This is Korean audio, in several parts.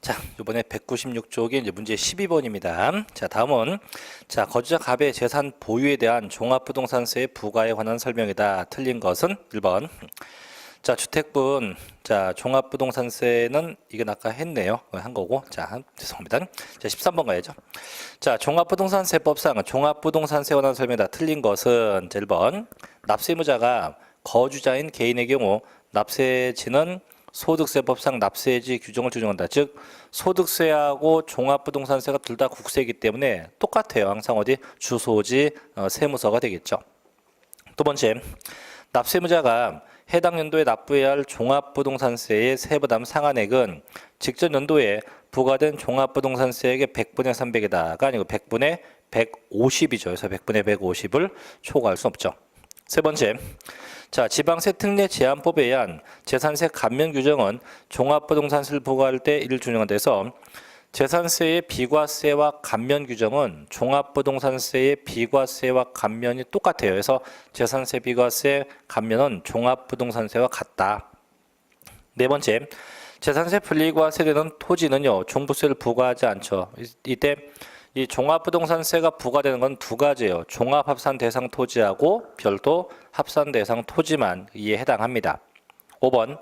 자, 이번에 196쪽이 이제 문제 12번입니다. 자, 다음은 자, 거주자 갑의 재산 보유에 대한 종합부동산세의 부과에 관한 설명이다. 틀린 것은 1번. 자, 주택분, 자, 종합부동산세는 이건 아까 했네요. 한 거고. 자, 죄송합니다. 자, 13번 가야죠. 자, 종합부동산세법상 종합부동산세에 관한 설명이다. 틀린 것은 1번. 납세의무자가 거주자인 개인의 경우 납세지는 소득세법상 납세지 규정을 적용한다. 즉 소득세하고 종합부동산세가 둘 다 국세이기 때문에 똑같아요. 항상 어디 주소지 세무서가 되겠죠. 두 번째, 납세의무자가 해당 연도에 납부해야 할 종합부동산세의 세부담 상한액은 직전 연도에 부과된 종합부동산세액의 100분의 300이다가 아니고 100분의 150이죠. 그래서 100분의 150을 초과할 수 없죠. 세 번째, 자, 지방세 특례 제한법에 의한 재산세 감면 규정은 종합부동산세를 부과할 때 이를 준용한다 해서 재산세의 비과세와 감면 규정은 종합부동산세의 비과세와 감면이 똑같아요. 그래서 재산세 비과세 감면은 종합부동산세와 같다. 네 번째, 재산세 분리과세되는 토지는요 종부세를 부과하지 않죠. 이때 이 종합부동산세가 부과되는 건 두 가지예요. 종합합산 대상 토지하고 별도 합산 대상 토지만 이에 해당합니다. 5번,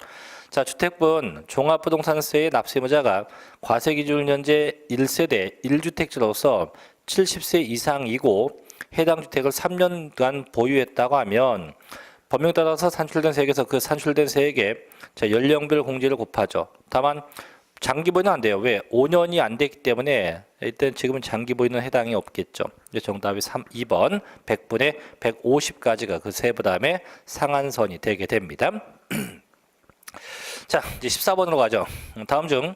자, 주택분 종합부동산세의 납세의무자가 과세기준 현재 1세대 1주택자로서 70세 이상이고 해당 주택을 3년간 보유했다고 하면 법령에 따라서 산출된 세액에서 그 산출된 세액에 자, 연령별 공제를 곱하죠. 다만 장기 보유는 안 돼요. 왜? 5년이 안 됐기 때문에 일단 지금은 장기 보유는 해당이 없겠죠. 정답이 2번 100분의 150까지가 그 세부담의 상한선이 되게 됩니다. 자, 이제 14번으로 가죠. 다음 중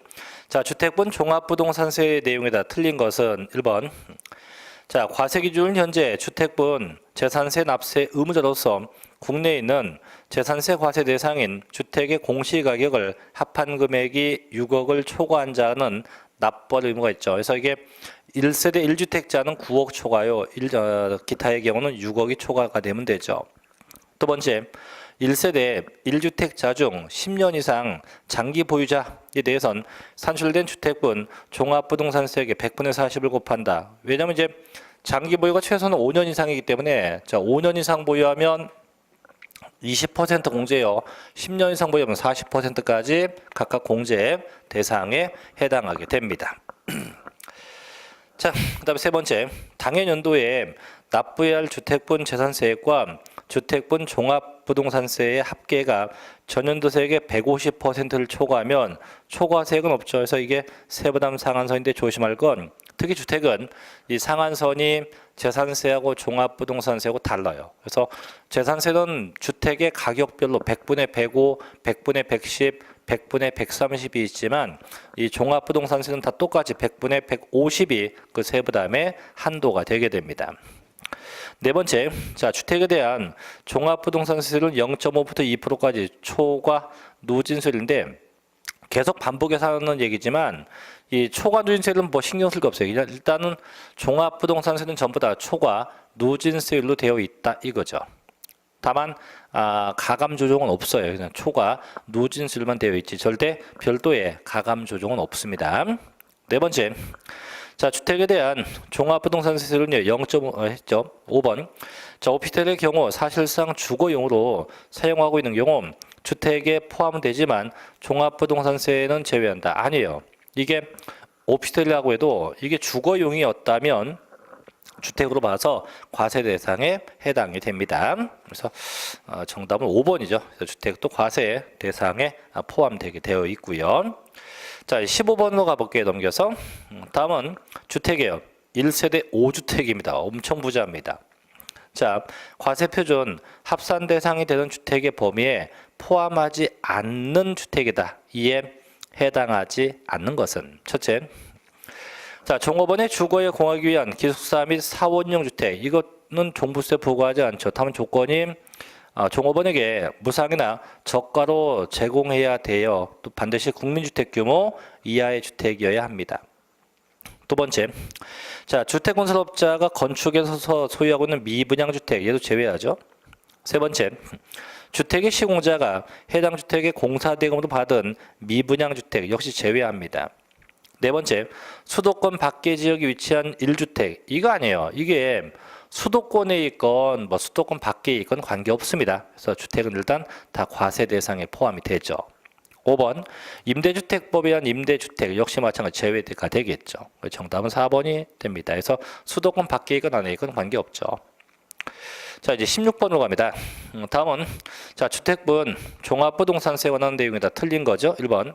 자, 주택분 종합부동산세 내용에다 틀린 것은 1번. 자, 과세기준 현재 주택분 재산세 납세 의무자로서 국내에 있는 재산세 과세 대상인 주택의 공시가격을 합한 금액이 6억을 초과한 자는 납부할 의무가 있죠. 그래서 이게 1세대 1주택자는 9억 초과요. 기타의 경우는 6억이 초과가 되면 되죠. 두 번째, 1세대 1주택자 중 10년 이상 장기 보유자에 대해선 산출된 주택분 종합부동산세액의 100분의 40을 곱한다. 왜냐하면 이제 장기 보유가 최소는 5년 이상이기 때문에 자, 5년 이상 보유하면 20% 공제요. 10년 이상 보유하면 40%까지 각각 공제 대상에 해당하게 됩니다. 자, 그 다음에 세 번째, 당해연도에 납부해야 할 주택분 재산세액과 주택분 종합부동산세의 합계가 전년도세액의 150%를 초과하면 초과세액은 없죠. 그래서 이게 세부담 상한선인데 조심할 건 특히 주택은 이 상한선이 재산세하고 종합부동산세하고 달라요. 그래서 재산세는 주택의 가격별로 100분의 105, 100분의 110, 100분의 130이 있지만 이 종합부동산세는 다 똑같이 100분의 150이 그 세부담의 한도가 되게 됩니다. 네 번째, 자, 주택에 대한 종합부동산세율은 0.5부터 2%까지 초과 누진세율인데 계속 반복해서 하는 얘기지만 이 초과 누진세율은 뭐 신경 쓸 거 없어요. 일단은 종합부동산세는 전부 다 초과 누진세율로 되어 있다 이거죠. 다만 가감 조정은 없어요. 그냥 초과 누진세율만 되어 있지 절대 별도의 가감 조정은 없습니다. 네 번째, 자, 주택에 대한 종합부동산세율은요 0.5 했죠. 5번, 자, 오피스텔의 경우 사실상 주거용으로 사용하고 있는 경우 주택에 포함되지만 종합부동산세는 제외한다. 아니에요. 이게 오피스텔이라고 해도 이게 주거용이었다면 주택으로 봐서 과세 대상에 해당이 됩니다. 그래서 정답은 5번이죠. 주택도 과세 대상에 포함되게 되어 있고요. 자, 15번으로 가볼게요. 넘겨서. 다음은 주택이에요. 1세대 5주택입니다. 엄청 부자입니다. 자, 과세표준 합산 대상이 되는 주택의 범위에 포함하지 않는 주택이다. 이에 해당하지 않는 것은 첫째, 자, 종업원의 주거에 공하기 위한 기숙사 및 사원용 주택 이것은 종부세 부과하지 않죠. 다만 조건이 종업원에게 무상이나 저가로 제공해야 돼요. 또 반드시 국민주택 규모 이하의 주택이어야 합니다. 두 번째, 자, 주택건설업자가 건축에서 소유하고 있는 미분양주택 얘도 제외하죠. 세 번째, 주택의 시공자가 해당 주택의 공사대금으로 받은 미분양주택 역시 제외합니다. 네 번째, 수도권 밖의 지역에 위치한 1주택. 이거 아니에요. 이게 수도권에 있건 뭐 수도권 밖에 있건 관계없습니다. 그래서 주택은 일단 다 과세 대상에 포함이 되죠. 5번, 임대주택법에 의한 임대주택 역시 마찬가지 제외가 되겠죠. 정답은 4번이 됩니다. 그래서 수도권 밖에 있건 안에 있건 관계없죠. 자, 이제 16번으로 갑니다. 다음은 자, 주택분 종합부동산세 관한 내용이 다 틀린 거죠. 1번.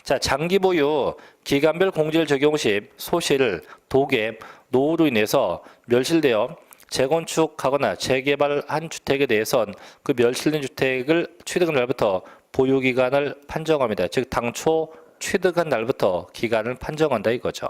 자, 장기 보유 기간별 공제를 적용 시 소실, 도계, 노후로 인해서 멸실되어 재건축하거나 재개발한 주택에 대해선 그 멸실된 주택을 취득한 날부터 보유 기간을 판정합니다. 즉 당초 취득한 날부터 기간을 판정한다 이거죠.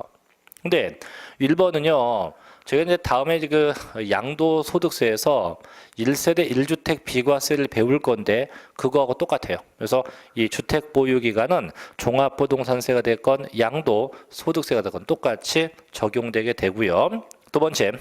근데 1번은요. 저희가 이제 다음에 그 양도소득세에서 1세대 1주택 비과세를 배울 건데 그거하고 똑같아요. 그래서 이 주택 보유 기간은 종합부동산세가 됐건 양도소득세가 됐건 똑같이 적용되게 되고요. 두 번째,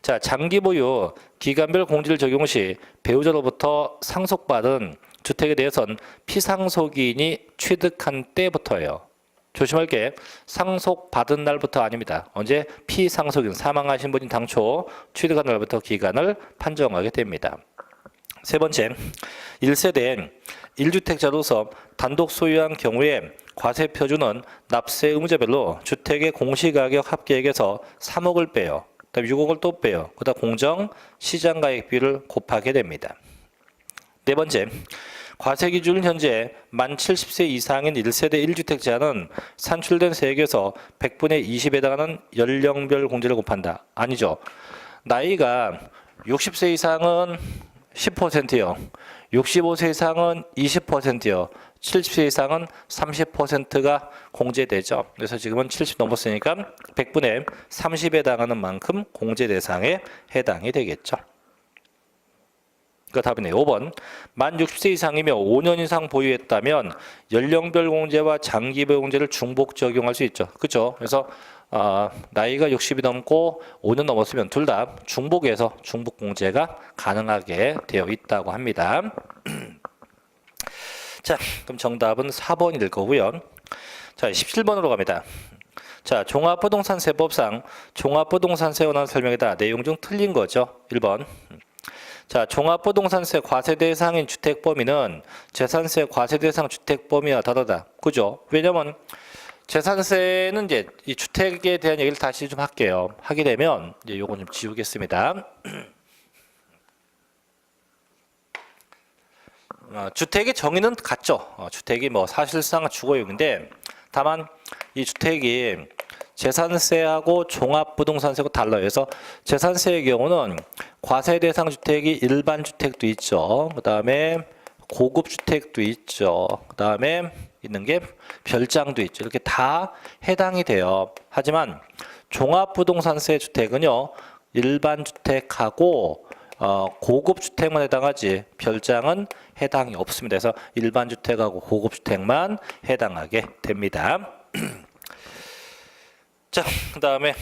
자, 장기 보유 기간별 공제를 적용 시 배우자로부터 상속받은 주택에 대해선 피상속인이 취득한 때부터예요. 조심할 게 상속받은 날부터 아닙니다. 언제? 피상속인, 사망하신 분이 당초 취득한 날부터 기간을 판정하게 됩니다. 세 번째, 1세대 1주택자로서 단독 소유한 경우에 과세 표준은 납세 의무자별로 주택의 공시가격 합계액에서 3억을 빼요. 그다음 6억을 또 빼요. 그다음 공정 시장가액비를 곱하게 됩니다. 네 번째, 과세 기준은 현재 만 70세 이상인 1세대 1주택자는 산출된 세액에서 100분의 20에 해당하는 연령별 공제를 곱한다. 아니죠. 나이가 60세 이상은 10%요. 65세 이상은 20%요. 70세 이상은 30%가 공제되죠. 그래서 지금은 70 넘었으니까 100분의 30에 해당하는 만큼 공제 대상에 해당이 되겠죠. 그 답이네요. 5번. 만 60세 이상이며 5년 이상 보유했다면 연령별 공제와 장기별 공제를 중복 적용할 수 있죠. 그렇죠? 그래서 나이가 60이 넘고 5년 넘었으면 둘 다 중복해서 중복 공제가 가능하게 되어 있다고 합니다. 자, 그럼 정답은 4번이 될 거고요. 자, 17번으로 갑니다. 자, 종합부동산세법상 종합부동산세 관한 설명에다 내용 중 틀린 거죠. 1번. 자, 종합부동산세 과세 대상인 주택 범위는 재산세 과세 대상 주택 범위와 다르다. 그죠? 왜냐면 재산세는 이제 이 주택에 대한 얘기를 다시 좀 할게요. 하게 되면 이제 요건 좀 지우겠습니다. 주택의 정의는 같죠. 주택이 뭐 사실상 주거용인데 다만 이 주택이 재산세하고 종합부동산세하고 달라요. 그래서 재산세의 경우는 과세 대상 주택이 일반 주택도 있죠. 그 다음에 고급 주택도 있죠. 그 다음에 있는 게 별장도 있죠. 이렇게 다 해당이 돼요. 하지만 종합부동산세 주택은요, 일반 주택하고 고급 주택만 해당하지 별장은 해당이 없습니다. 그래서 일반 주택하고 고급 주택만 해당하게 됩니다. 자, 그 다음에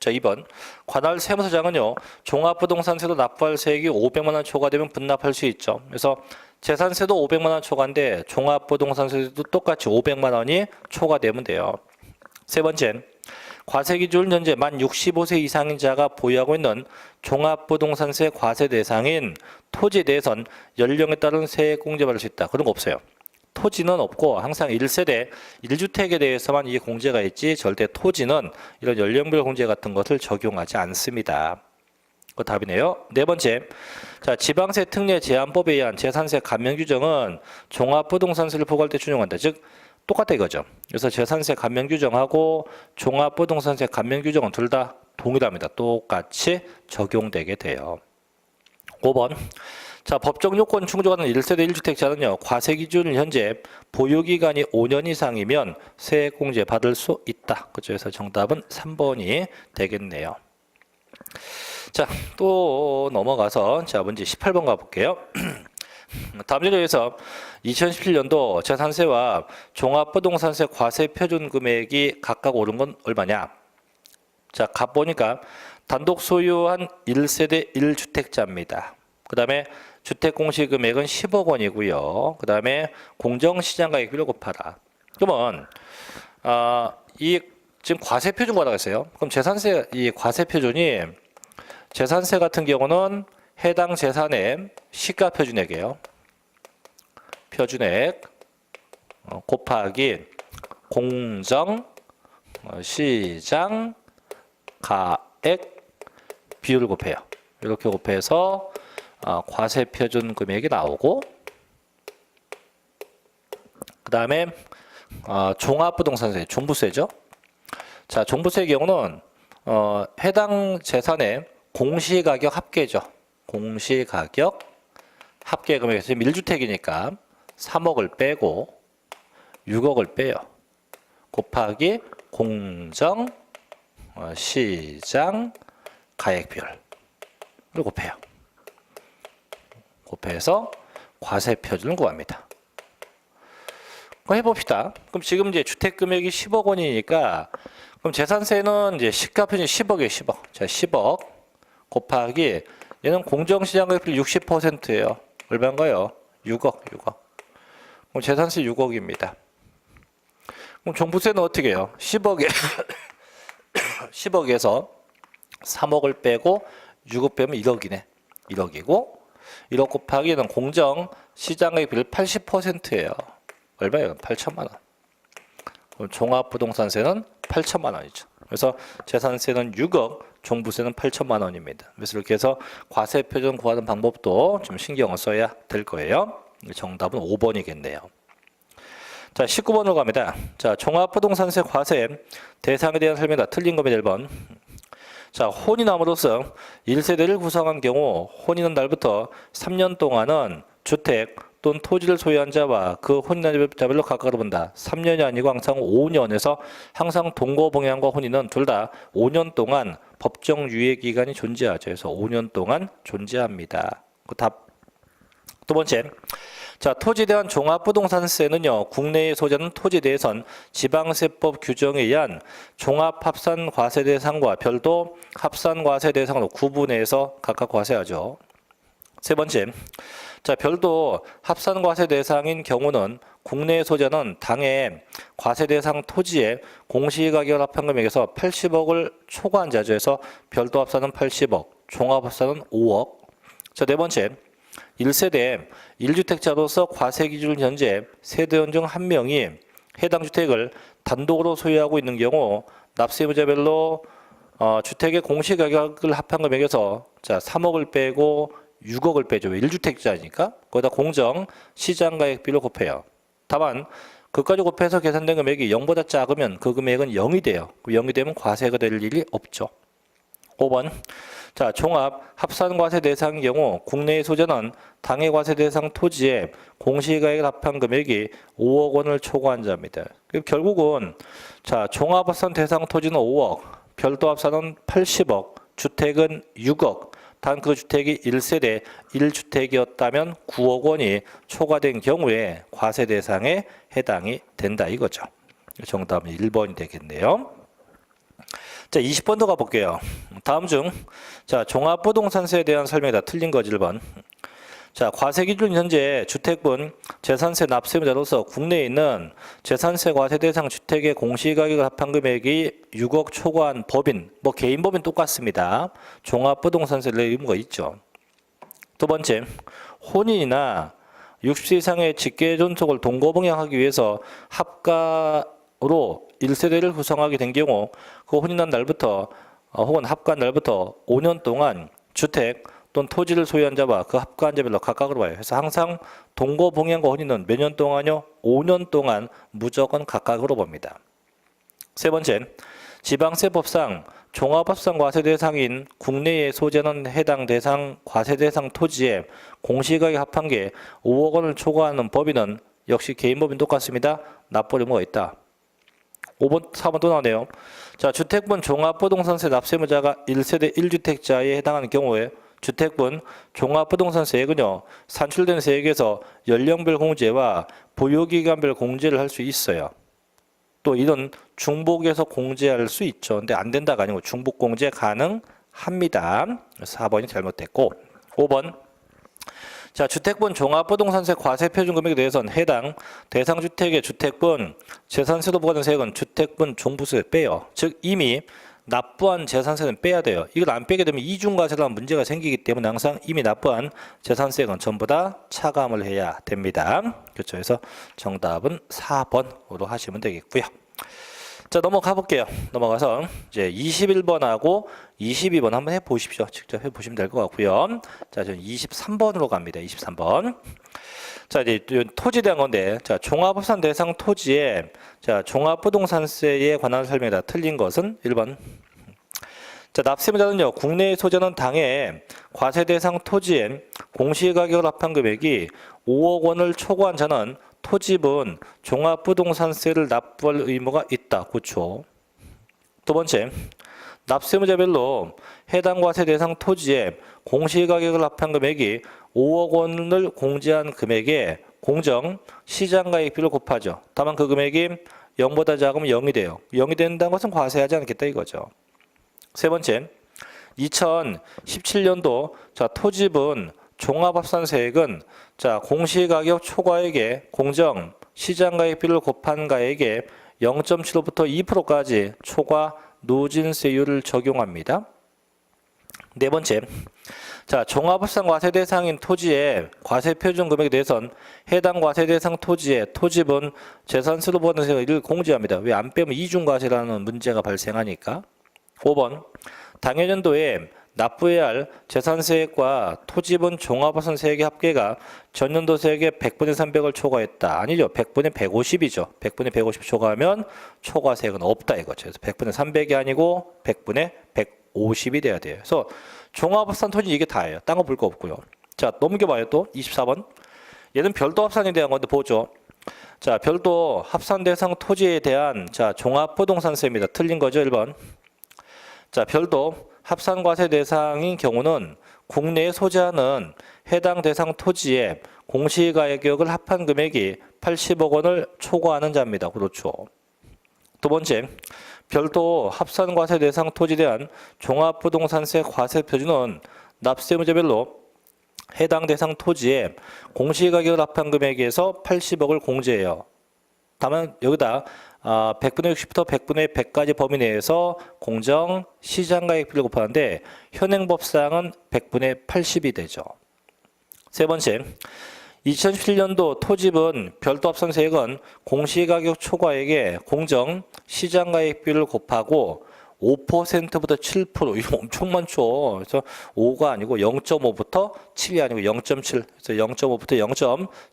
자, 2번. 관할 세무서장은요, 종합부동산세도 납부할 세액이 500만 원 초과되면 분납할 수 있죠. 그래서 재산세도 500만 원 초과인데 종합부동산세도 똑같이 500만 원이 초과되면 돼요. 세 번째, 과세 기준은 현재 만 65세 이상인 자가 보유하고 있는 종합부동산세 과세 대상인 토지에 대해선 연령에 따른 세액 공제받을 수 있다. 그런 거 없어요. 토지는 없고 항상 1세대 1주택에 대해서만 이게 공제가 있지 절대 토지는 이런 연령별 공제 같은 것을 적용하지 않습니다. 그 답이네요. 네 번째, 자, 지방세 특례 제한법에 의한 재산세 감면 규정은 종합부동산세를 포괄할 때 준용한다. 즉 똑같다 이거죠. 그래서 재산세 감면 규정하고 종합부동산세 감면 규정은 둘 다 동일합니다. 똑같이 적용되게 돼요. 5번. 자, 법적 요건 충족하는 1세대 1주택자는요, 과세 기준을 현재 보유기간이 5년 이상이면 세액공제 받을 수 있다. 그렇죠? 그래서 정답은 3번이 되겠네요. 자, 또 넘어가서 자, 문제 18번 가볼게요. 다음 자료에서 2017년도 재산세와 종합부동산세 과세 표준 금액이 각각 오른 건 얼마냐? 자, 가보니까 단독 소유한 1세대 1주택자입니다. 그 다음에 주택 공시금액은 10억 원이고요. 그 다음에 공정시장가액비를 곱하라. 그러면 이 지금 과세표준 거라고 했어요. 그럼 재산세 이 과세표준이 재산세 같은 경우는 해당 재산의 시가표준액이에요. 표준액 곱하기 공정 시장 가액 비율을 곱해요. 이렇게 곱해서 과세표준 금액이 나오고, 그 다음에 종합부동산세, 종부세죠. 자, 종부세의 경우는 해당 재산의 공시가격 합계죠. 공시가격 합계 금액에서 1주택이니까 3억을 빼고 6억을 빼요. 곱하기 공정 시장 가액 비율을 곱해요. 곱해서 과세 표준을 구합니다. 그럼 해봅시다. 그럼 지금 이제 주택 금액이 10억 원이니까 그럼 재산세는 이제 시가 표준이 10억이에요. 10억. 자, 10억 곱하기 얘는 공정시장 가액 비율 60%예요. 얼마인가요? 6억. 그럼 재산세 6억입니다. 그럼 종부세는 어떻게 해요? 10억에 10억에서 3억을 빼고 6억 빼면 1억이네. 1억이고 1억 곱하기 얘는 공정시장가액 비율 80%예요. 얼마예요? 8천만 원. 그럼 종합부동산세는 8천만 원이죠. 그래서 재산세는 6억, 종부세는 8천만 원입니다. 그래서 이렇게 해서 과세표준 구하는 방법도 좀 신경을 써야 될 거예요. 정답은 5번이겠네요. 자, 19번으로 갑니다. 자, 종합부동산세 과세 대상에 대한 설명이다. 틀린 겁니다. 1번. 자, 혼인함으로써 1세대를 구성한 경우 혼인한 날부터 3년 동안은 주택 또는 토지를 소유한 자와 그 혼인한 자별로 각각으로 본다. 3년이 아니고 항상 5년에서 항상 동거봉양과 혼인은 둘 다 5년 동안 법정 유예 기간이 존재하죠. 그래서 5년 동안 존재합니다. 그 답. 두 번째. 자, 토지에 대한 종합부동산세는요, 국내에 소재하는 토지에 대해선 지방세법 규정에 의한 종합합산과세 대상과 별도 합산과세 대상으로 구분해서 각각 과세하죠. 세 번째, 자, 별도 합산과세 대상인 경우는 국내에 소재하는 당해 과세 대상 토지의 공시가격 합산 금액에서 80억을 초과한 자죠. 해서 별도 합산은 80억, 종합합산은 5억. 자, 네 번째, 1세대 1주택자로서 과세 기준 현재 세대원 중 한 명이 해당 주택을 단독으로 소유하고 있는 경우 납세의무자별로 주택의 공시가격을 합한 금액에서 자 3억을 빼고 6억을 빼죠. 1주택자니까 거기다 공정 시장가액비로 곱해요. 다만 그까지 곱해서 계산된 금액이 0보다 작으면 그 금액은 0이 돼요. 0이 되면 과세가 될 일이 없죠. 5번. 자, 종합 합산과세 대상의 경우 국내의 소재는 당해과세 대상 토지의 공시가액을 합한 금액이 5억 원을 초과한 자입니다. 결국은 자, 종합합산 대상 토지는 5억, 별도 합산은 80억, 주택은 6억, 단 그 주택이 1세대 1주택이었다면 9억 원이 초과된 경우에 과세 대상에 해당이 된다 이거죠. 정답은 1번이 되겠네요. 자, 20번도 가볼게요. 다음 중, 자, 종합부동산세에 대한 설명이 다 틀린 거지, 1번. 자, 과세 기준 현재 주택분 재산세 납세의무자로서 국내에 있는 재산세 과세 대상 주택의 공시가격을 합한 금액이 6억 초과한 법인, 뭐 개인 법인 똑같습니다. 종합부동산세 낼 의무가 있죠. 두 번째, 혼인이나 60세 이상의 직계 존속을 동거봉양하기 위해서 합가로 1세대를 구성하게 된 경우 그 혼인한 날부터 혹은 합가한 날부터 5년 동안 주택 또는 토지를 소유한 자와 그 합가한 자별로 각각으로 봐요. 그래서 항상 동거봉양과 혼인은 몇 년 동안요? 5년 동안 무조건 각각으로 봅니다. 세 번째, 지방세법상 종합합산 과세 대상인 국내에 소재는 해당 대상 과세 대상 토지에 공시가격 합한 게 5억 원을 초과하는 법인은 역시 개인법인 똑같습니다. 납부 의무가 있다. 5번, 4번 또 나오네요. 자, 주택분 종합부동산세 납세의무자가 1세대 1주택자에 해당하는 경우에 주택분 종합부동산세액은요, 산출된 세액에서 연령별 공제와 보유기간별 공제를 할 수 있어요. 또 이런 중복해서 공제할 수 있죠. 근데 안 된다가 아니고 중복 공제 가능합니다. 그래서 4번이 잘못됐고, 5번. 자, 주택분 종합부동산세 과세표준 금액에 대해서는 해당 대상주택의 주택분 재산세로 부과된 세액은 주택분 종부세 빼요. 즉 이미 납부한 재산세는 빼야 돼요. 이걸 안 빼게 되면 이중과세라는 문제가 생기기 때문에 항상 이미 납부한 재산세액은 전부 다 차감을 해야 됩니다. 그렇죠. 그래서 정답은 4번으로 하시면 되겠고요. 자, 넘어가 볼게요. 넘어가서 이제 21번하고 22번 한번 해보십시오. 직접 해보시면 될 것 같고요. 자, 저는 23번으로 갑니다. 23번. 자, 이제 토지에 대한 건데, 자, 종합합산 대상 토지에, 자, 종합부동산세에 관한 설명이 다 틀린 것은 1번. 자, 납세자는요, 국내에 소재는 당해 과세 대상 토지에 공시가격을 합한 금액이 5억 원을 초과한 자는 토지분 종합부동산세를 납부할 의무가 있다. 그렇죠. 두 번째, 납세무자별로 해당 과세 대상 토지에 공시가격을 합한 금액이 5억 원을 공제한 금액에 공정 시장가액비를 곱하죠. 다만 그 금액이 0보다 작으면 0이 돼요. 0이 된다는 것은 과세하지 않겠다 이거죠. 세 번째, 2017년도 자, 토지분 종합합산세액은 자, 공시가격 초과액에 공정 시장가액비를 곱한 가액에 0.75부터 2%까지 초과 누진세율을 적용합니다. 네 번째, 자, 종합합산 과세 대상인 토지의 과세 표준 금액에 대해서는 해당 과세 대상 토지의 토지분 재산세로 부과된 세액을 공제합니다. 왜 안 빼면 이중과세라는 문제가 발생하니까. 5번, 당해년도에 납부해야 할 재산세액과 토지분 종합합산세액의 합계가 전년도 세액의 100분의 300을 초과했다. 아니죠. 100분의 150이죠. 100분의 150 초과하면 초과세액은 없다 이거죠. 그래서 100분의 300이 아니고 100분의 150이 돼야 돼요. 그래서 종합합산 토지 이게 다예요. 딴 거 볼 거 없고요. 자, 넘겨봐요. 또 24번. 얘는 별도 합산에 대한 건데 보죠. 자, 별도 합산 대상 토지에 대한 자, 종합부동산세입니다. 틀린 거죠. 1번. 자, 별도 합산과세 대상인 경우는 국내에 소재하는 해당 대상 토지의 공시가격을 합한 금액이 80억 원을 초과하는 자입니다. 그렇죠. 두 번째, 별도 합산과세 대상 토지에 대한 종합부동산세 과세 표준은 납세무자별로 해당 대상 토지의 공시가격을 합한 금액에서 80억을 공제해요. 다만 여기다 100분의 60부터 100분의 100까지 범위 내에서 공정 시장가액비를 곱하는데 현행법상은 100분의 80이 되죠. 세 번째, 2017년도 토지분 별도 합산세액은 공시가격 초과액에 공정 시장가액비를 곱하고 5%부터 7%, 이거 엄청 많죠. 그래서 5가 아니고 0.5부터 7이 아니고 0.7, 그래서 0.5부터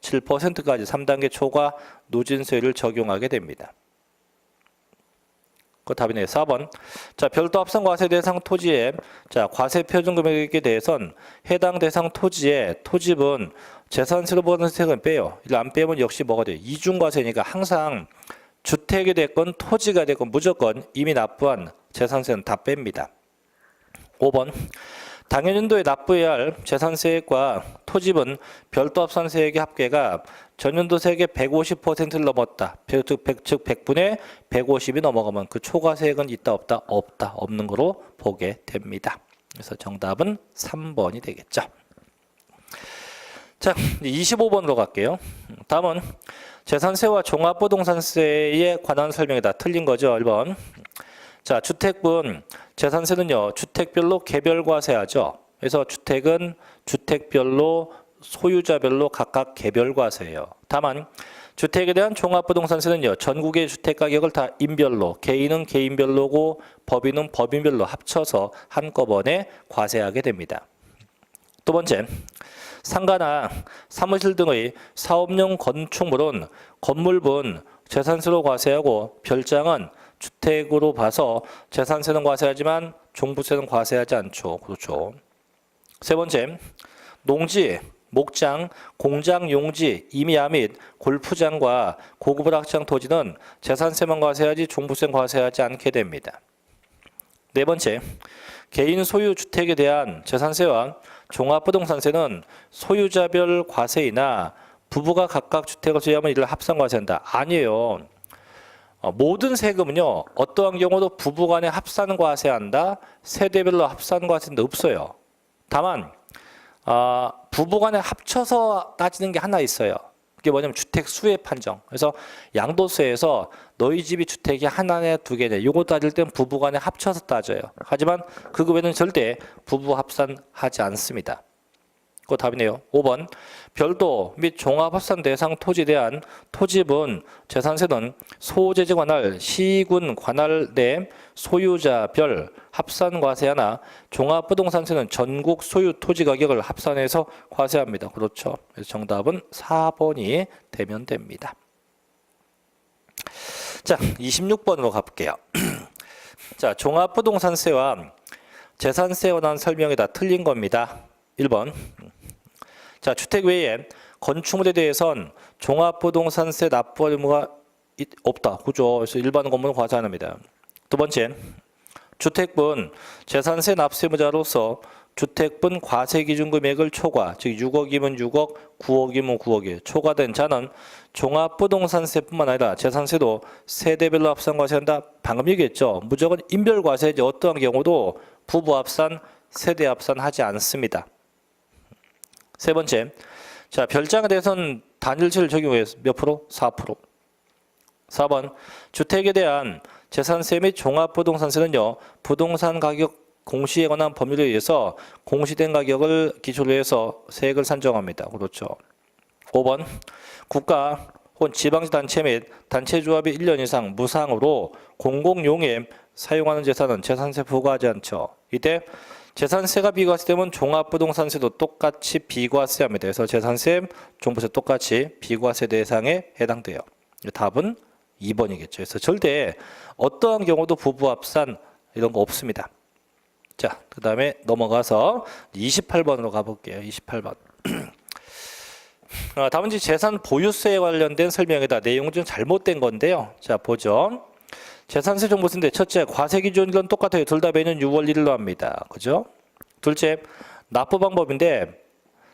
0.7%까지 3단계 초과 누진세율을 적용하게 됩니다. 그 답이네요. 4번. 자, 별도 합산 과세 대상 토지의 자, 과세 표준 금액에 대해선 해당 대상 토지의 토지분 재산세로 부과된 세액은 빼요. 이걸 안 빼면 역시 뭐가 돼요? 이중과세니까 항상 주택이 됐건 토지가 됐건 무조건 이미 납부한 재산세는 다 뺍니다. 5번. 당해년도에 납부해야 할 재산세액과 토지분 별도 합산세액의 합계가 전년도 세액의 150%를 넘었다. 즉 100분의 150이 넘어가면 그 초과세액은 있다 없다? 없다. 없는 거로 보게 됩니다. 그래서 정답은 3번이 되겠죠. 자, 25번으로 갈게요. 다음은 재산세와 종합부동산세에 관한 설명이 다 틀린 거죠. 1번. 자, 주택분 재산세는요, 주택별로 개별과세하죠. 그래서 주택은 주택별로 소유자별로 각각 개별과세예요. 다만 주택에 대한 종합부동산세는요, 전국의 주택가격을 다 인별로, 개인은 개인별로고 법인은 법인별로 합쳐서 한꺼번에 과세하게 됩니다. 두 번째, 상가나 사무실 등의 사업용 건축물은 건물분 재산세로 과세하고 별장은 주택으로 봐서 재산세는 과세하지만 종부세는 과세하지 않죠. 그렇죠. 세 번째, 농지, 목장, 공장 용지, 임야 및 골프장과 고급 오락장 토지는 재산세만 과세하지 종부세는 과세하지 않게 됩니다. 네 번째, 개인 소유 주택에 대한 재산세와 종합부동산세는 소유자별 과세이나 부부가 각각 주택을 소유하면 이를 합산과세한다. 아니에요. 모든 세금은요, 어떠한 경우도 부부간에 합산과세한다, 세대별로 합산과세한다 없어요. 다만 부부간에 합쳐서 따지는 게 하나 있어요. 그게 뭐냐면 주택 수의 판정. 그래서 양도세에서 너희 집이 주택이 하나네 두 개네. 요거 따질 땐 부부간에 합쳐서 따져요. 하지만 그거 외에는 절대 부부 합산하지 않습니다. 그거 답이네요. 5번 별도 및 종합합산 대상 토지에 대한 토지분 재산세는 소재지 관할 시군 관할 내 소유자별 합산 과세하나 종합부동산세는 전국 소유 토지 가격을 합산해서 과세합니다. 그렇죠. 그래서 정답은 4번이 되면 됩니다. 자, 26번으로 가볼게요. 자, 종합부동산세와 재산세에 관한 설명이 다 틀린 겁니다. 1번. 자, 주택 외에 건축물에 대해선 종합부동산세 납부할 의무가 없다. 그죠? 그래서 일반 건물은 과세 안 합니다. 두 번째, 주택분 재산세 납세 의무자로서 주택분 과세 기준 금액을 초과, 즉 6억이면 6억, 9억이면 9억이 초과된 자는 종합부동산세뿐만 아니라 재산세도 세대별로 합산 과세한다. 방금 얘기했죠. 무조건 인별 과세지 어떠한 경우도 부부 합산, 세대 합산하지 않습니다. 세 번째, 자 별장에 대해서는 단일세를 적용해서 몇 프로? 4%. 4번, 주택에 대한 재산세 및 종합부동산세는요, 부동산 가격 공시에 관한 법률에 의해서 공시된 가격을 기초로 해서 세액을 산정합니다. 그렇죠. 5번, 국가 혹은 지방단체 및 단체조합이 1년 이상 무상으로 공공용에 사용하는 재산은 재산세 부과하지 않죠. 이때 재산세가 비과세되면 종합부동산세도 똑같이 비과세합니다. 그래서 재산세, 종부세 똑같이 비과세 대상에 해당돼요. 답은 2번이겠죠. 그래서 절대 어떠한 경우도 부부합산 이런 거 없습니다. 자, 그 다음에 넘어가서 28번으로 가볼게요. 28번. 다음은 재산 보유세에 관련된 설명이다. 내용은 좀 잘못된 건데요. 자, 보죠. 재산세 종부세인데 첫째, 과세 기준일은 똑같아요. 둘 다 매년 6월 1일로 합니다. 그죠? 둘째, 납부 방법인데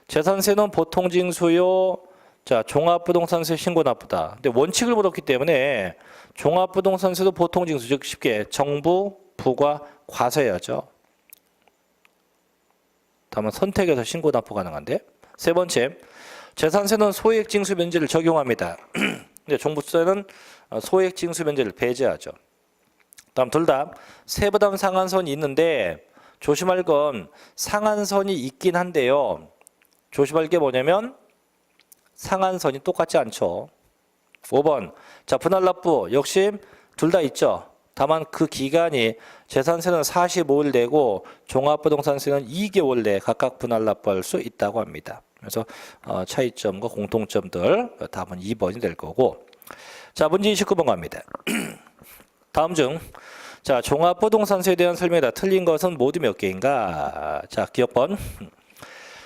재산세는 보통 징수요. 자, 종합부동산세 신고 납부다. 근데 원칙을 물었기 때문에 종합부동산세도 보통 징수, 즉 쉽게 정부 부과 과세해야죠. 다만 선택해서 신고 납부 가능한데. 세 번째, 재산세는 소액 징수 면제를 적용합니다. 근데 종부세는 소액 징수 면제를 배제하죠. 다음 둘 다 세부담 상한선이 있는데 조심할 건 상한선이 있긴 한데요. 조심할 게 뭐냐면 상한선이 똑같지 않죠. 5번, 자 분할 납부 역시 둘 다 있죠. 다만 그 기간이 재산세는 45일 내고 종합부동산세는 2개월 내에 각각 분할 납부할 수 있다고 합니다. 그래서 차이점과 공통점들 답은 2번이 될 거고. 자, 문제 29번 갑니다. 다음 중 자 종합부동산세에 대한 설명이 다 틀린 것은 모두 몇 개인가? 자, 기억번.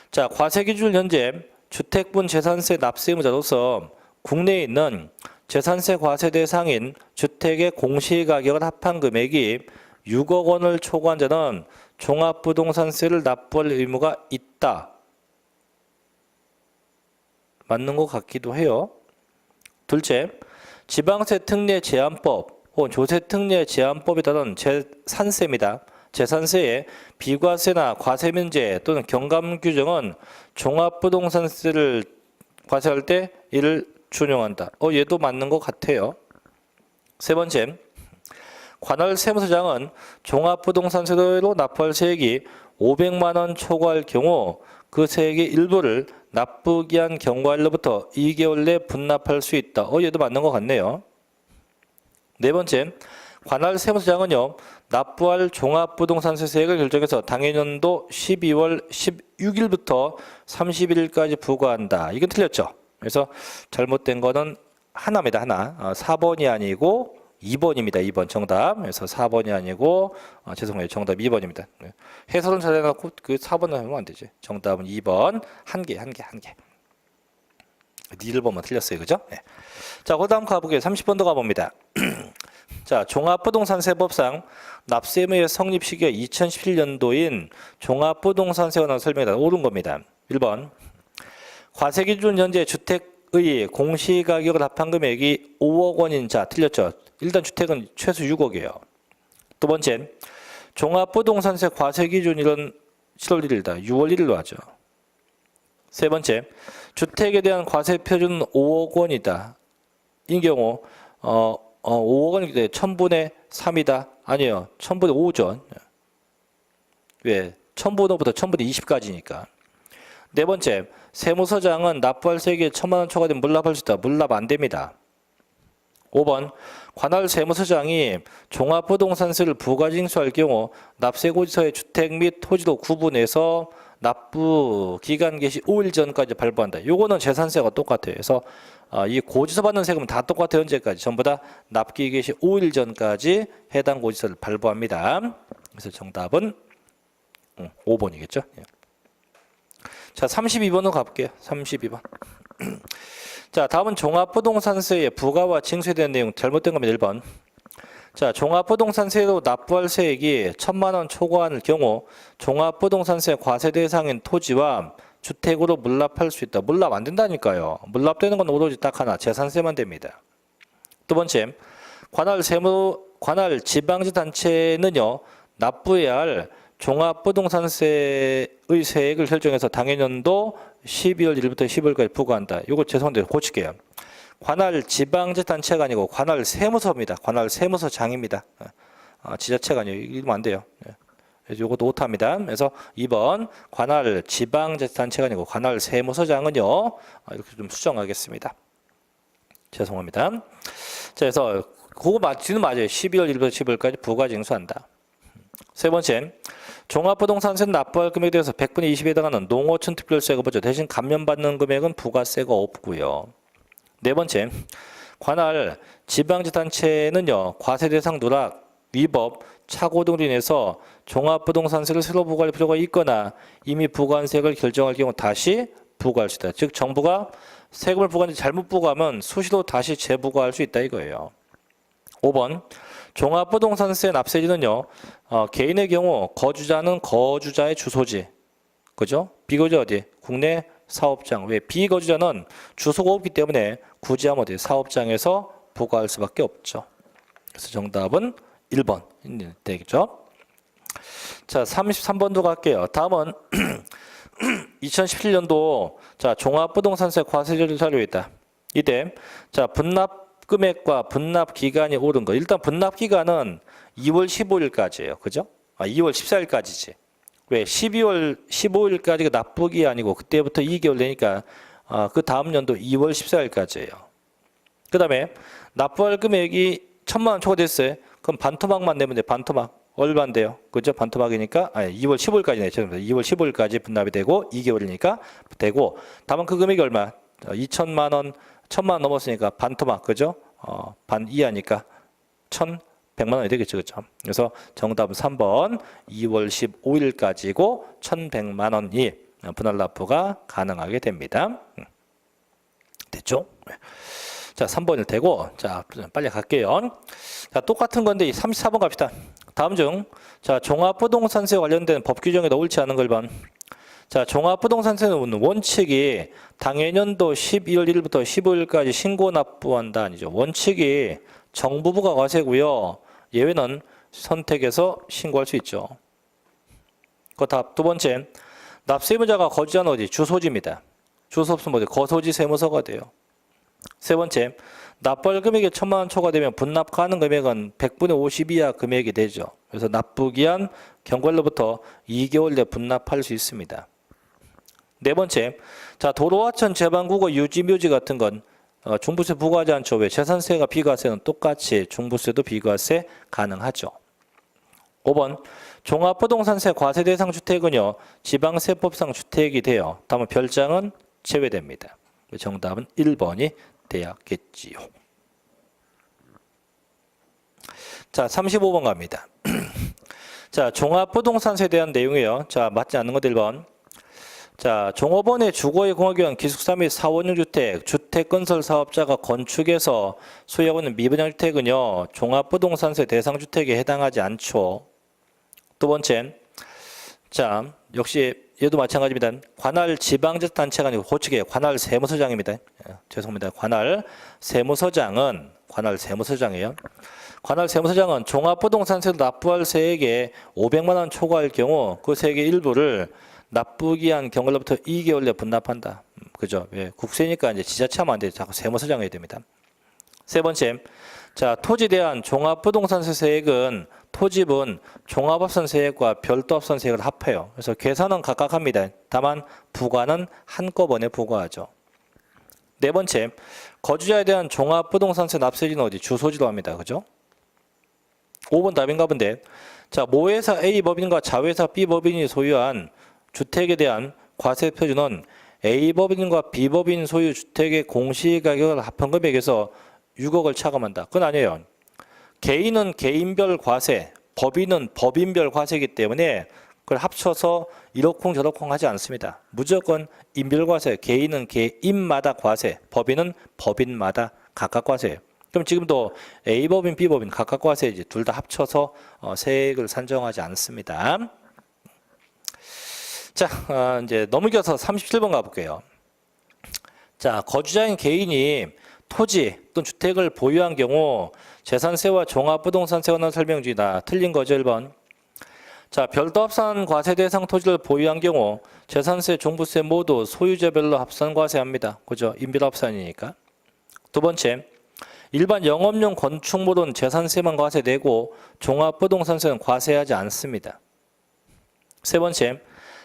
자, 과세 기준 현재 주택분 재산세 납세 의무자로서 국내에 있는 재산세 과세 대상인 주택의 공시가격을 합한 금액이 6억 원을 초과한 자는 종합부동산세를 납부할 의무가 있다. 맞는 것 같기도 해요. 둘째, 지방세 특례 제한법 혹은 조세 특례 제한법에 따른 재산세입니다. 재산세의 비과세나 과세 면제 또는 경감 규정은 종합부동산세를 과세할 때 이를 준용한다. 얘도 맞는 것 같아요. 세 번째, 관할 세무서장은 종합부동산세로 납부할 세액이 500만 원 초과할 경우 그 세액의 일부를 납부기한 경과일로부터 2개월 내 분납할 수 있다. 얘도 맞는 것 같네요. 네 번째, 관할 세무서장은요, 납부할 종합부동산세 세액을 결정해서 당해년도 12월 16일부터 31일까지 부과한다. 이건 틀렸죠. 그래서 잘못된 거는 하나입니다. 하나. 4번이 아니고 2번입니다. 2번 정답. 그래서 4번이 아니고 죄송해요. 정답 2번입니다. 해설은 잘 해놓고 그 4번을 하면 안 되지. 정답은 2번. 한 개. 1번만 틀렸어요. 그죠? 네. 자, 그 다음 가보게요. 30번도 가봅니다. 자, 종합부동산세법상 납세 의무의 성립 시기가 2017년도인 종합부동산세에 관한 설명이 옳은 겁니다. 1번, 과세 기준 현재 주택의 공시가격을 합한 금액이 5억 원인 자, 틀렸죠? 일단 주택은 최소 6억이에요. 두 번째, 종합부동산세 과세 기준일은 7월 1일이다. 6월 1일로 하죠. 세 번째, 주택에 대한 과세 표준은 5억 원이다. 이 경우 5억 원이기 때문에 1000분의 3이다. 아니에요. 1000분의 5죠. 왜? 1000분의 5부터 1000분의 20까지니까. 네 번째, 세무서장은 납부할 세액에 1000만 원 초과되면 물납할 수 있다. 물납 안 됩니다. 5번, 관할 세무서장이 종합부동산세를 부가징수할 경우 납세고지서의 주택 및 토지도 구분해서 납부 기간 개시 5일 전까지 발부한다. 요거는 재산세가 똑같아요. 그래서 이 고지서 받는 세금은 다 똑같아요. 언제까지? 전부 다 납기 개시 5일 전까지 해당 고지서를 발부합니다. 그래서 정답은 5번이겠죠. 자, 32번으로 가볼게요. 32번. 자, 다음은 종합부동산세의 부과와 징수에 대한 내용 잘못된 겁니다. 1번. 자, 종합부동산세로 납부할 세액이 1000만 원 초과할 경우 종합부동산세 과세 대상인 토지와 주택으로 물납할 수 있다. 물납 안 된다니까요. 물납되는 건 오로지 딱 하나, 재산세만 됩니다. 두 번째, 관할 지방자치단체는요, 납부해야 할 종합부동산세의 세액을 결정해서 당해년도 12월 1일부터 15일까지 부과한다. 이거 죄송한데 고칠게요. 관할 지방자치단체가 아니고 관할 세무서입니다. 관할 세무서장입니다. 지자체가 아니에요. 이러면 안 돼요. 그래서 이것도 오타입니다. 그래서 2번 관할 지방자치단체가 아니고 관할 세무서장은요. 이렇게 좀 수정하겠습니다. 죄송합니다. 자, 그래서 그거 맞지는 맞아요. 12월 1일부터 15일까지 부과징수한다. 세 번째, 종합부동산세는 납부할 금액에 대해서 100분의 20에 해당하는 농어촌 특별세가 보죠. 대신 감면받는 금액은 부가세가 없고요. 네 번째, 관할 지방자치단체는요, 과세 대상 누락, 위법, 착오 등으로 인해서 종합부동산세를 새로 부과할 필요가 있거나 이미 부과한 세액을 결정할 경우 다시 부과할 수 있다. 즉 정부가 세금을 부과하는데 잘못 부과하면 수시로 다시 재부과할 수 있다 이거예요. 5번, 종합부동산세 납세지는요, 개인의 경우 거주자는 거주자의 주소지, 그죠? 비거주자 어디? 국내 사업장. 왜? 비거주자는 주소가 없기 때문에 굳이 하면 어디? 사업장에서 부과할 수밖에 없죠. 그래서 정답은 1번 되겠죠. 자, 33번도 갈게요. 다음은 2017년도 자, 종합부동산세 과세제를 자료에 있다. 이때 자, 분납 금액과 분납 기간이 오른 거. 일단 분납 기간은 2월 15일까지예요. 그죠? 2월 14일까지지. 왜? 12월 15일까지가 납부기 아니고 그때부터 2개월 되니까 그 다음 연도 2월 14일까지예요. 그 다음에 납부할 금액이 1000만 원 초과됐어요. 그럼 반토막만 내면 돼. 반토막. 얼마인데요? 그죠? 반토막이니까 2월 15일까지네. 죄송합니다. 2월 15일까지 분납이 되고 2개월이니까 되고 다만 그 금액이 얼마? 2천만 원, 1000만 원 넘었으니까 반토막. 그죠? 반 이하니까 1100만 원이 되겠죠. 그죠? 그래서 정답은 3번 2월 15일까지고 1100만 원이 분할 납부가 가능하게 됩니다. 됐죠? 자, 3번일 테고, 자, 빨리 갈게요. 자, 똑같은 건데 34번 갑시다. 다음 중, 자, 종합부동산세 관련된 법 규정에도 옳지 않은 걸 봐. 자, 종합부동산세는 원칙이 당해년도 12월 1일부터 15일까지 신고 납부한다 아니죠. 원칙이 정부 부가과세고요. 예외는 선택해서 신고할 수 있죠. 그 답 두 번째, 납세의무자가 거주하는 어디? 주소지입니다. 주소 없으면 어디? 거소지 세무서가 돼요. 세 번째, 납부할 금액이 1000만 원 초과되면 분납 가능 금액은 100분의 50 이하 금액이 되죠. 그래서 납부기한 경과일로부터 2개월 내 분납할 수 있습니다. 네 번째, 자, 도로하천 제반국어 유지묘지 같은 건 중부세 부과하지 않죠. 왜? 재산세가 비과세는 똑같이 중부세도 비과세 가능하죠. 5번, 종합부동산세 과세 대상 주택은요, 지방세법상 주택이 돼요. 다만 별장은 제외됩니다. 정답은 1번이 되었겠지요. 자, 35번 갑니다. 자, 종합부동산세에 대한 내용이에요. 자, 맞지 않는 것 1번. 자, 종업원의 주거의 공학위원 기숙사 및 사원용 주택, 주택건설 사업자가 건축해서 소유하고 있는 미분양 주택은요, 종합부동산세 대상 주택에 해당하지 않죠. 두 번째, 자, 역시 얘도 마찬가지입니다. 관할 지방자치단체가 아니고 고치게 관할 세무서장입니다. 죄송합니다. 관할 세무서장은 관할 세무서장이에요. 관할 세무서장은 종합부동산세로 납부할 세액에 500만 원 초과할 경우 그 세액의 일부를 납부기 한 경과로부터 2개월 내 분납한다. 그죠? 예, 국세니까 이제 지자체하면 안 돼. 자꾸 세무 서장해야 됩니다. 세 번째, 자, 토지에 대한 종합부동산세액은 토지분 종합합산세액과 별도합산세액을 합해요. 그래서 계산은 각각 합니다. 다만 부과는 한꺼번에 부과하죠. 네 번째, 거주자에 대한 종합부동산세 납세지는 어디? 주소지로 합니다. 그죠? 5번 답인가 본데, 자, 모회사 A법인과 자회사 B법인이 소유한 주택에 대한 과세 표준은 A법인과 B법인 소유 주택의 공시가격을 합한 금액에서 6억을 차감한다. 그건 아니에요. 개인은 개인별 과세, 법인은 법인별 과세이기 때문에 그걸 합쳐서 이러쿵 저러쿵 하지 않습니다. 무조건 인별과세, 개인은 개인마다 과세, 법인은 법인마다 각각 과세예요. 그럼 지금도 A법인, B법인 각각 과세이지 둘 다 합쳐서 세액을 산정하지 않습니다. 자, 이제 넘겨서 37번 가볼게요. 자, 거주자인 개인이 토지 또는 주택을 보유한 경우 재산세와 종합부동산세가 나온 설명 중이다. 틀린 거죠, 1번. 자, 별도 합산 과세 대상 토지를 보유한 경우 재산세, 종부세 모두 소유자별로 합산 과세합니다. 그죠? 인별 합산이니까. 두 번째, 일반 영업용 건축물은 재산세만 과세되고 종합부동산세는 과세하지 않습니다. 세 번째,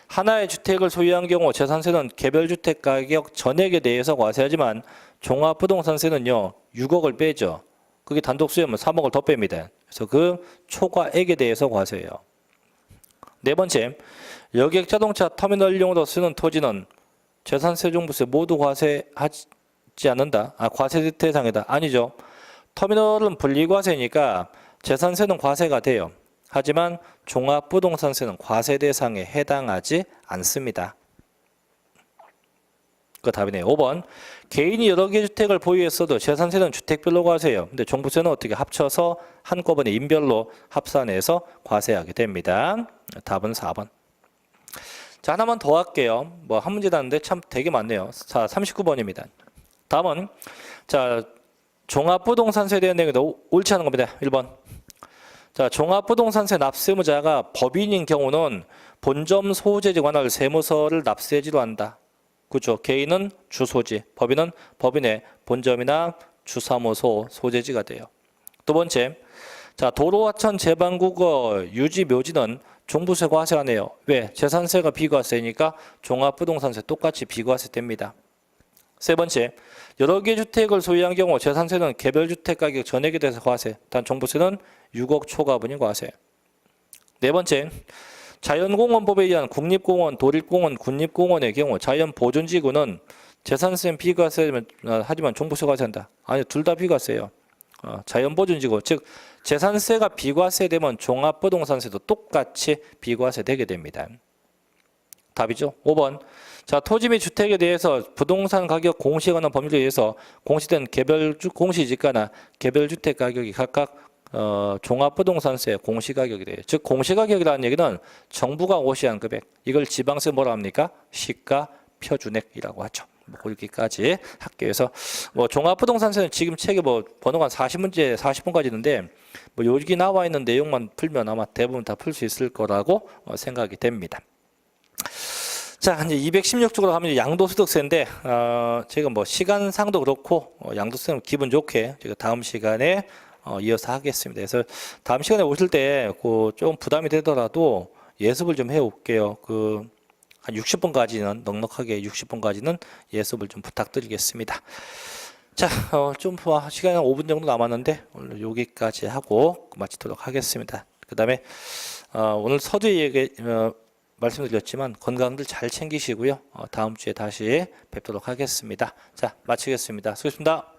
하나의 주택을 소유한 경우 재산세는 개별주택 가격 전액에 대해서 과세하지만 종합부동산세는요 6억을 빼죠. 그게 단독 소유하면 3억을 더 뺍니다. 그래서 그 초과액에 대해서 과세해요. 네 번째, 여객 자동차 터미널용으로 쓰는 토지는 재산세, 종부세 모두 과세하지 않는다. 과세 대상이다. 아니죠. 터미널은 분리과세니까 재산세는 과세가 돼요. 하지만 종합부동산세는 과세 대상에 해당하지 않습니다. 그 답이네요. 5번. 개인이 여러 개 주택을 보유했어도 재산세는 주택별로 과세해요. 근데 종부세는 어떻게 합쳐서 한꺼번에 인별로 합산해서 과세하게 됩니다. 답은 4번. 자, 하나만 더 할게요. 뭐 한 문제 나는데 참 되게 많네요. 자, 39번입니다. 다음은 자, 종합부동산세에 대한 내용이 옳지 않은 겁니다. 1번. 자, 종합부동산세 납세 의무자가 법인인 경우는 본점 소재지 관할 세무서를 납세지로 한다. 그렇죠. 개인은 주소지, 법인은 법인의 본점이나 주사무소 소재지가 돼요. 두 번째, 자, 도로하천 제방국어 유지 묘지는 종부세 과세 안 해요. 왜? 재산세가 비과세니까 종합부동산세 똑같이 비과세 됩니다. 세 번째, 여러 개 주택을 소유한 경우 재산세는 개별주택 가격 전액에 대해서 과세, 단 종부세는 6억 초과분이 과세. 네 번째, 자연공원법에 의한 국립공원, 도립공원, 군립공원의 경우 자연보존지구는 재산세는 비과세 하지만 종부세 과세한다. 아니, 둘 다 비과세예요. 자연보존지구, 즉 재산세가 비과세되면 종합부동산세도 똑같이 비과세되게 됩니다. 답이죠. 5번. 자, 토지 및 주택에 대해서 부동산 가격 공시에 관한 법률에 의해서 공시된 공시지가나 개별주택 가격이 각각 종합부동산세 공시가격이 돼요. 즉 공시가격이라는 얘기는 정부가 고시한 금액, 이걸 지방세 뭐라 합니까? 시가 표준액이라고 하죠. 뭐 거기까지 학교에서 뭐 종합부동산세는 지금 책에 뭐 번호가 한 40문제 40분까지 있는데 뭐 여기 나와 있는 내용만 풀면 아마 대부분 다 풀 수 있을 거라고 생각이 됩니다. 자, 이제 216쪽으로 가면 양도소득세인데 제가 뭐 시간상도 그렇고 양도세는 기분 좋게 제가 다음 시간에 이어서 하겠습니다. 그래서 다음 시간에 오실 때 좀 부담이 되더라도 예습을 좀 해올게요. 한 60분까지는 넉넉하게 60분까지는 예습을 좀 부탁드리겠습니다. 자, 좀 시간이 한 5분 정도 남았는데 오늘 여기까지 하고 마치도록 하겠습니다. 그 다음에 오늘 서두에 말씀드렸지만 건강들 잘 챙기시고요. 다음 주에 다시 뵙도록 하겠습니다. 자, 마치겠습니다. 수고하셨습니다.